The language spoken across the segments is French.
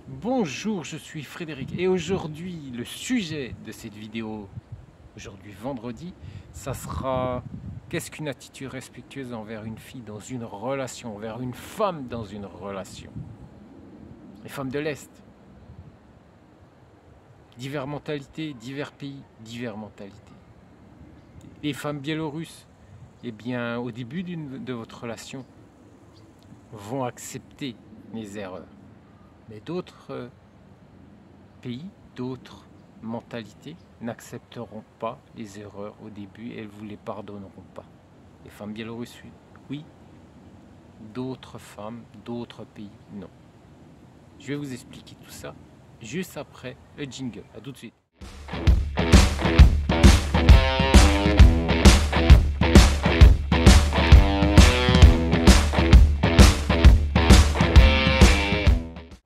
Bonjour, je suis Frédéric et aujourd'hui le sujet de cette vidéo, aujourd'hui vendredi, ça sera qu'est-ce qu'une attitude respectueuse envers une fille dans une relation, envers une femme dans une relation. Les femmes de l'Est, diverses mentalités, divers pays, diverses mentalités. Les femmes biélorusses, eh bien au début de votre relation, vont accepter les erreurs. Mais d'autres pays, d'autres mentalités n'accepteront pas les erreurs au début et elles ne vous les pardonneront pas. Les femmes biélorusses, oui. D'autres femmes, d'autres pays, non. Je vais vous expliquer tout ça juste après le jingle. A tout de suite.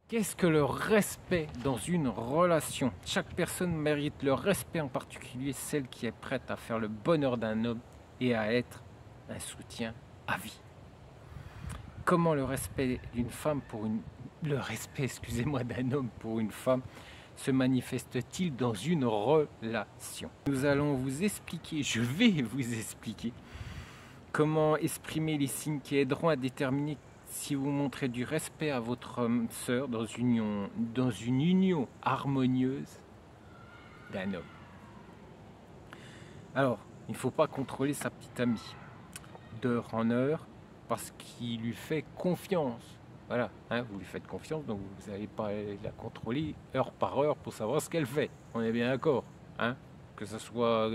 Qu'est-ce que le respect dans une relation? Chaque personne mérite le respect, en particulier celle qui est prête à faire le bonheur d'un homme et à être un soutien à vie. Comment le respect d'une femme d'un homme pour une femme se manifeste-t-il dans une relation? Nous allons vous expliquer, je vais vous expliquer comment exprimer les signes qui aideront à déterminer si vous montrez du respect à votre sœur dans une union harmonieuse d'un homme. Alors, il ne faut pas contrôler sa petite amie d'heure en heure parce qu'il lui fait confiance. Voilà, hein, vous lui faites confiance, donc vous n'allez pas la contrôler heure par heure pour savoir ce qu'elle fait. On est bien d'accord, hein? Que ce soit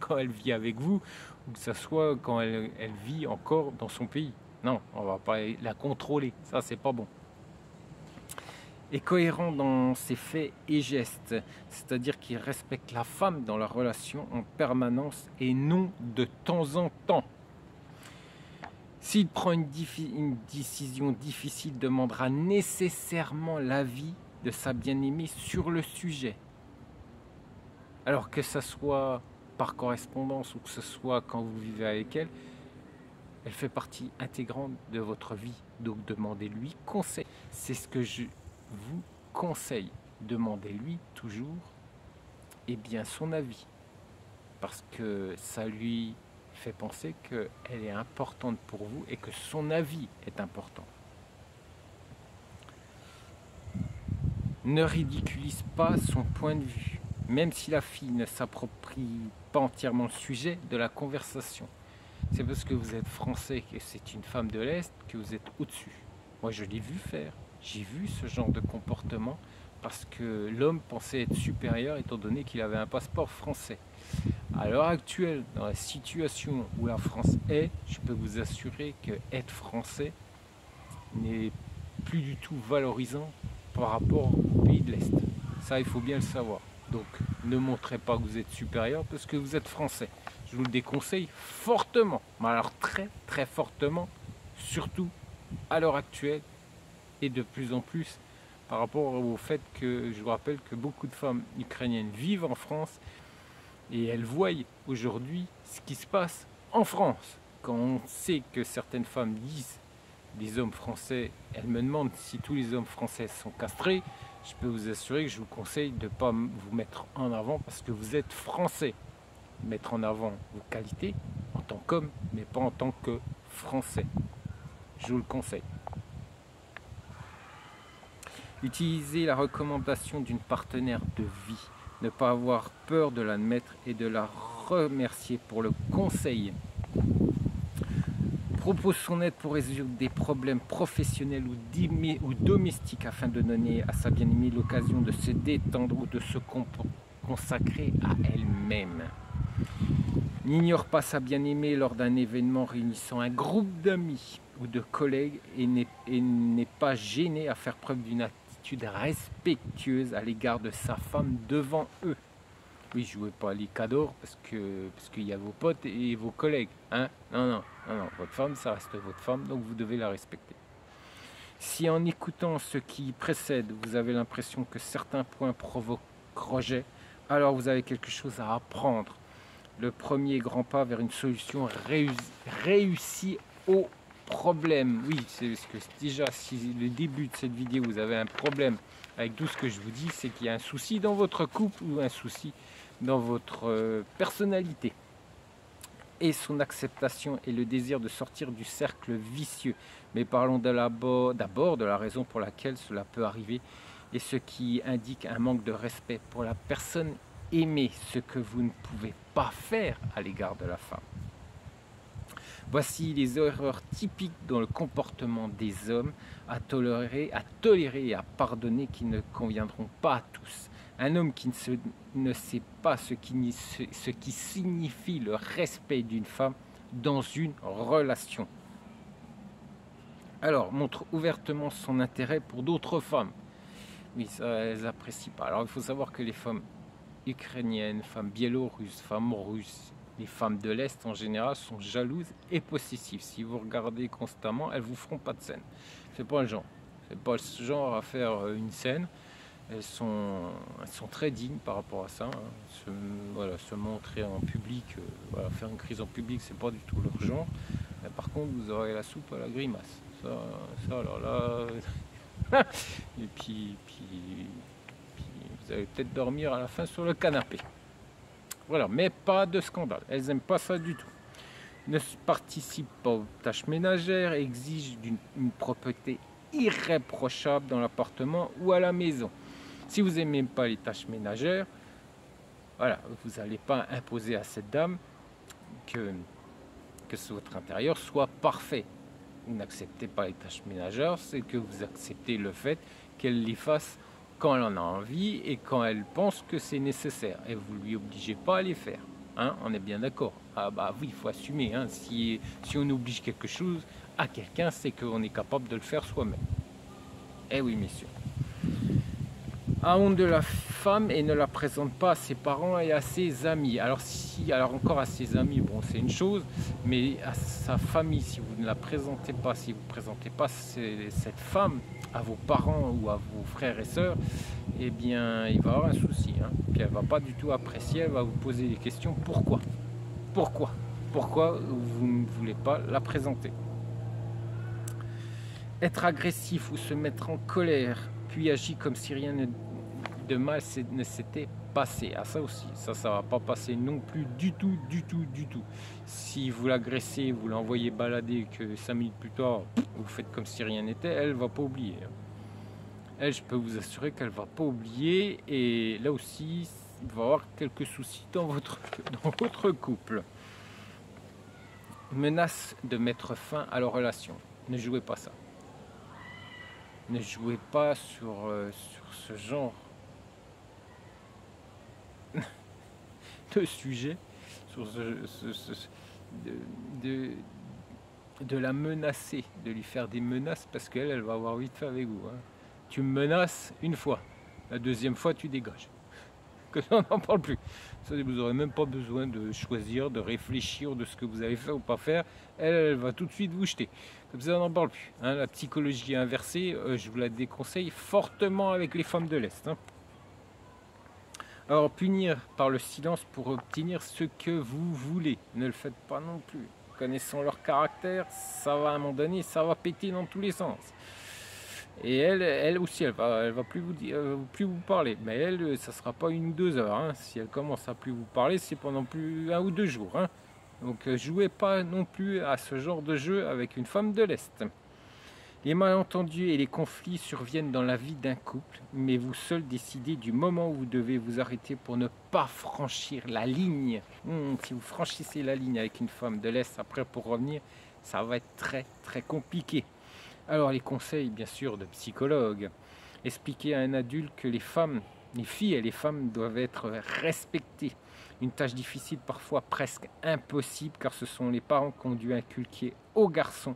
quand elle vit avec vous ou que ce soit quand elle vit encore dans son pays. Non, on ne va pas la contrôler, ça c'est pas bon. Et cohérent dans ses faits et gestes, c'est-à-dire qu'il respecte la femme dans la relation en permanence et non de temps en temps. S'il prend une décision difficile, demandera nécessairement l'avis de sa bien-aimée sur le sujet. Alors que ce soit par correspondance ou que ce soit quand vous vivez avec elle, elle fait partie intégrante de votre vie. Donc demandez-lui conseil. C'est ce que je vous conseille. Demandez-lui toujours son avis. Parce que ça lui fait penser qu'elle est importante pour vous et que son avis est important. Ne ridiculise pas son point de vue, même si la fille ne s'approprie pas entièrement le sujet de la conversation. C'est parce que vous êtes français, que c'est une femme de l'Est, que vous êtes au-dessus. Moi, je l'ai vu faire. J'ai vu ce genre de comportement parce que l'homme pensait être supérieur étant donné qu'il avait un passeport français. À l'heure actuelle, dans la situation où la France est, je peux vous assurer que être français n'est plus du tout valorisant par rapport aux pays de l'Est. Ça, il faut bien le savoir. Donc, ne montrez pas que vous êtes supérieur parce que vous êtes français. Je vous le déconseille fortement, mais alors très très fortement, surtout à l'heure actuelle et de plus en plus par rapport au fait que je vous rappelle que beaucoup de femmes ukrainiennes vivent en France et elles voient aujourd'hui ce qui se passe en France. Quand on sait que certaines femmes disent des hommes français, elles me demandent si tous les hommes français sont castrés, je peux vous assurer que je vous conseille de ne pas vous mettre en avant parce que vous êtes français. Mettre en avant vos qualités en tant qu'homme, mais pas en tant que français. Je vous le conseille. Utilisez la recommandation d'une partenaire de vie. Ne pas avoir peur de l'admettre et de la remercier pour le conseil. Propose son aide pour résoudre des problèmes professionnels ou domestiques afin de donner à sa bien-aimée l'occasion de se détendre ou de se consacrer à elle-même. N'ignore pas sa bien-aimée lors d'un événement réunissant un groupe d'amis ou de collègues et n'est pas gêné à faire preuve d'une attitude respectueuse à l'égard de sa femme devant eux. Oui, jouez pas les cadors parce qu'il y a vos potes et vos collègues. Hein? Non, votre femme, ça reste votre femme, donc vous devez la respecter. Si en écoutant ce qui précède, vous avez l'impression que certains points provoquent rejet, alors vous avez quelque chose à apprendre. Le premier grand pas vers une solution réussie au problème, oui, c'est parce que déjà, si le début de cette vidéo, vous avez un problème avec tout ce que je vous dis, c'est qu'il y a un souci dans votre couple ou un souci dans votre personnalité. Et son acceptation et le désir de sortir du cercle vicieux. Mais parlons d'abord de la raison pour laquelle cela peut arriver et ce qui indique un manque de respect pour la personne aimée, ce que vous ne pouvez pas faire à l'égard de la femme. Voici les erreurs typiques dans le comportement des hommes à tolérer et à pardonner qui ne conviendront pas à tous. Un homme qui ne sait pas ce qui signifie le respect d'une femme dans une relation. Alors, montre ouvertement son intérêt pour d'autres femmes. Oui, ça, elles n'apprécient pas. Alors, il faut savoir que les femmes ukrainiennes, femmes biélorusses, femmes russes, les femmes de l'Est en général sont jalouses et possessives. Si vous regardez constamment, elles vous feront pas de scène. C'est pas le genre. C'est pas le genre à faire une scène. Elles sont très dignes par rapport à ça. Hein. Se montrer en public, faire une crise en public, c'est pas du tout leur genre. Mais par contre, vous aurez la soupe à la grimace. Ça alors là. Et puis, vous allez peut-être dormir à la fin sur le canapé. Voilà, mais pas de scandale. Elles n'aiment pas ça du tout. Ne participent pas aux tâches ménagères, exigent une propreté irréprochable dans l'appartement ou à la maison. Si vous n'aimez pas les tâches ménagères, voilà, vous n'allez pas imposer à cette dame que votre intérieur soit parfait. Vous n'acceptez pas les tâches ménagères, c'est que vous acceptez le fait qu'elle les fasse quand elle en a envie et quand elle pense que c'est nécessaire. Et vous ne lui obligez pas à les faire. Hein, on est bien d'accord. Ah bah oui, il faut assumer. Hein, si on oblige quelque chose à quelqu'un, c'est qu'on est capable de le faire soi-même. Eh oui, messieurs. A honte de la femme et ne la présente pas à ses parents et à ses amis. Alors encore à ses amis, bon c'est une chose, mais à sa famille, si vous ne la présentez pas, si vous ne présentez pas cette femme à vos parents ou à vos frères et sœurs, eh bien il va y avoir un souci. Hein. Puis elle ne va pas du tout apprécier, elle va vous poser des questions. Pourquoi vous ne voulez pas la présenter? Être agressif ou se mettre en colère, puis agir comme si rien de mal ne s'était passé. Ah ça aussi, ça va pas passer non plus du tout. Si vous l'agressez, vous l'envoyez balader, que 5 minutes plus tard, vous faites comme si rien n'était, elle va pas oublier. Elle, je peux vous assurer qu'elle va pas oublier, et là aussi, il va y avoir quelques soucis dans votre couple. Menace de mettre fin à la relation. Ne jouez pas ça. Ne jouez pas sur ce genre de sujet, sur de la menacer, de lui faire des menaces, parce qu'elle va avoir vite fait avec vous. Hein. Tu me menaces une fois, la deuxième fois tu dégages. Que ça n'en parle plus. Ça, vous n'aurez même pas besoin de choisir, de réfléchir de ce que vous allez faire ou pas faire. Elle va tout de suite vous jeter. Comme ça, on n'en parle plus. Hein. La psychologie inversée, je vous la déconseille fortement avec les femmes de l'Est. Hein. Alors, punir par le silence pour obtenir ce que vous voulez. Ne le faites pas non plus. Connaissant leur caractère, ça va à un moment donné, ça va péter dans tous les sens. Et elle aussi, elle va plus vous parler. Mais elle, ça sera pas 1 ou 2 heures. Hein. Si elle commence à plus vous parler, c'est pendant plus 1 ou 2 jours. Hein. Donc jouez pas non plus à ce genre de jeu avec une femme de l'Est. Les malentendus et les conflits surviennent dans la vie d'un couple, mais vous seul décidez du moment où vous devez vous arrêter pour ne pas franchir la ligne. Si vous franchissez la ligne avec une femme de l'Est, après pour revenir, ça va être très très compliqué. Alors les conseils bien sûr de psychologue. Expliquer à un adulte que les filles et les femmes doivent être respectées. Une tâche difficile, parfois presque impossible, car ce sont les parents qui ont dû inculquer aux garçons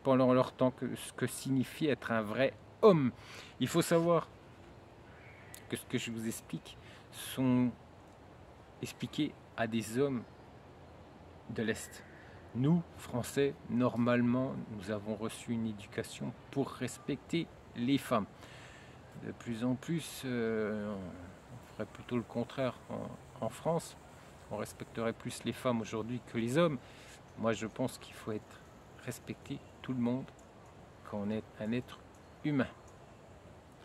pendant leur temps ce que signifie être un vrai homme. Il faut savoir que ce que je vous explique sont expliqués à des hommes de l'Est. Nous, Français, normalement, nous avons reçu une éducation pour respecter les femmes. De plus en plus, on ferait plutôt le contraire en France. On respecterait plus les femmes aujourd'hui que les hommes. Moi, je pense qu'il faut être respecté tout le monde quand on est un être humain.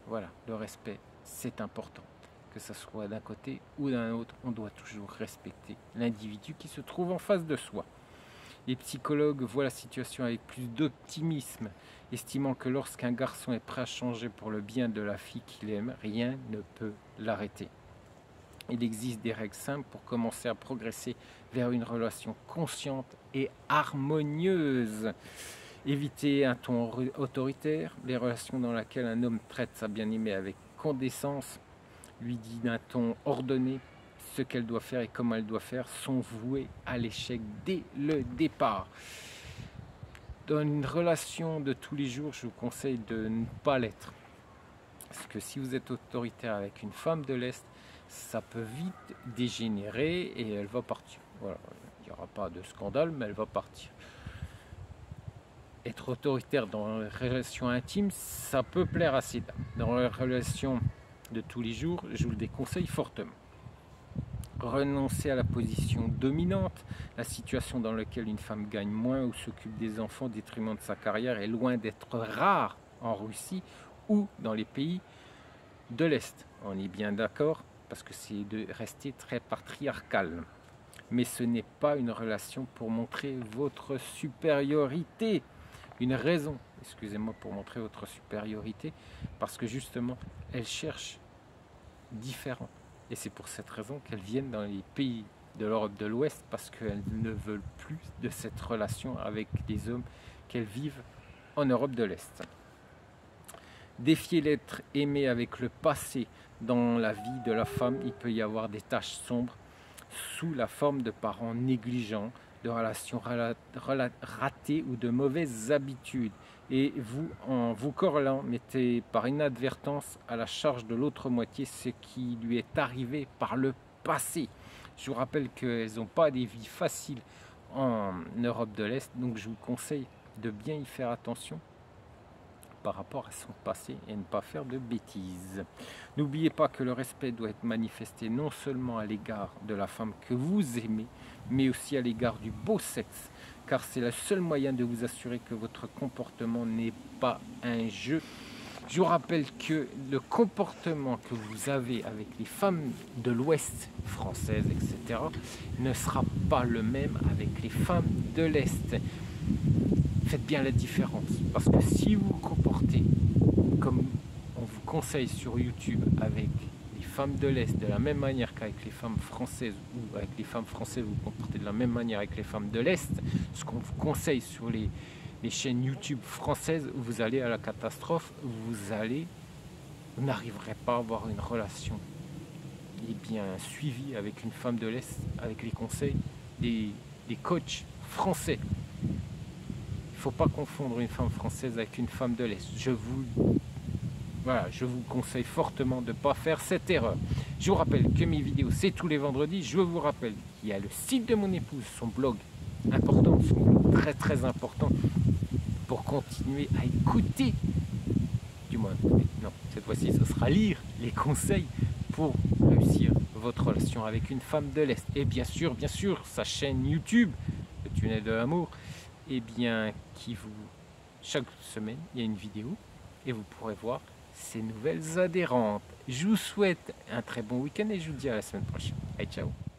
Voilà, le respect, c'est important. Que ce soit d'un côté ou d'un autre, on doit toujours respecter l'individu qui se trouve en face de soi. Les psychologues voient la situation avec plus d'optimisme, estimant que lorsqu'un garçon est prêt à changer pour le bien de la fille qu'il aime, rien ne peut l'arrêter. Il existe des règles simples pour commencer à progresser vers une relation consciente et harmonieuse. Éviter un ton autoritaire, les relations dans lesquelles un homme traite sa bien-aimée avec condescendance, lui dit d'un ton ordonné ce qu'elle doit faire et comment elle doit faire, sont vouées à l'échec dès le départ. Dans une relation de tous les jours, je vous conseille de ne pas l'être. Parce que si vous êtes autoritaire avec une femme de l'Est, ça peut vite dégénérer et elle va partir. Voilà. Il n'y aura pas de scandale, mais elle va partir. Être autoritaire dans les relations intimes, ça peut plaire à ces dames. Dans les relations de tous les jours, je vous le déconseille fortement. Renoncer à la position dominante, la situation dans laquelle une femme gagne moins ou s'occupe des enfants au détriment de sa carrière est loin d'être rare en Russie ou dans les pays de l'Est. On est bien d'accord parce que c'est de rester très patriarcal. Mais ce n'est pas une relation pour montrer votre supériorité. Une raison, excusez-moi, pour montrer votre supériorité, parce que justement, elles cherchent différent. Et c'est pour cette raison qu'elles viennent dans les pays de l'Europe de l'Ouest, parce qu'elles ne veulent plus de cette relation avec des hommes qu'elles vivent en Europe de l'Est. Défier l'être aimé avec le passé dans la vie de la femme, il peut y avoir des taches sombres sous la forme de parents négligents, de relations ratées ou de mauvaises habitudes. Et vous, en vous corrélant, mettez par inadvertance à la charge de l'autre moitié ce qui lui est arrivé par le passé. Je vous rappelle qu'elles n'ont pas des vies faciles en Europe de l'Est, donc je vous conseille de bien y faire attention par rapport à son passé et ne pas faire de bêtises. N'oubliez pas que le respect doit être manifesté non seulement à l'égard de la femme que vous aimez, mais aussi à l'égard du beau sexe, car c'est le seul moyen de vous assurer que votre comportement n'est pas un jeu. Je vous rappelle que le comportement que vous avez avec les femmes de l'Ouest françaises, etc., ne sera pas le même avec les femmes de l'Est. Faites bien la différence, parce que si vous vous comportez comme on vous conseille sur YouTube avec les femmes de l'Est de la même manière qu'avec les femmes françaises, ou avec les femmes françaises vous vous comportez de la même manière avec les femmes de l'Est, ce qu'on vous conseille sur les chaînes YouTube françaises, vous allez à la catastrophe, vous n'arriverez pas à avoir une relation bien suivie avec une femme de l'Est, avec les conseils des coachs français. Il ne faut pas confondre une femme française avec une femme de l'Est. Je vous conseille fortement de ne pas faire cette erreur. Je vous rappelle que mes vidéos, c'est tous les vendredis. Je vous rappelle qu'il y a le site de mon épouse, son blog important, son blog très très important, pour continuer à écouter, du moins, non, cette fois-ci, ce sera lire les conseils pour réussir votre relation avec une femme de l'Est. Et bien sûr, sa chaîne YouTube, le tunnel de l'amour, chaque semaine, il y a une vidéo et vous pourrez voir ces nouvelles adhérentes. Je vous souhaite un très bon week-end et je vous dis à la semaine prochaine. Allez, ciao!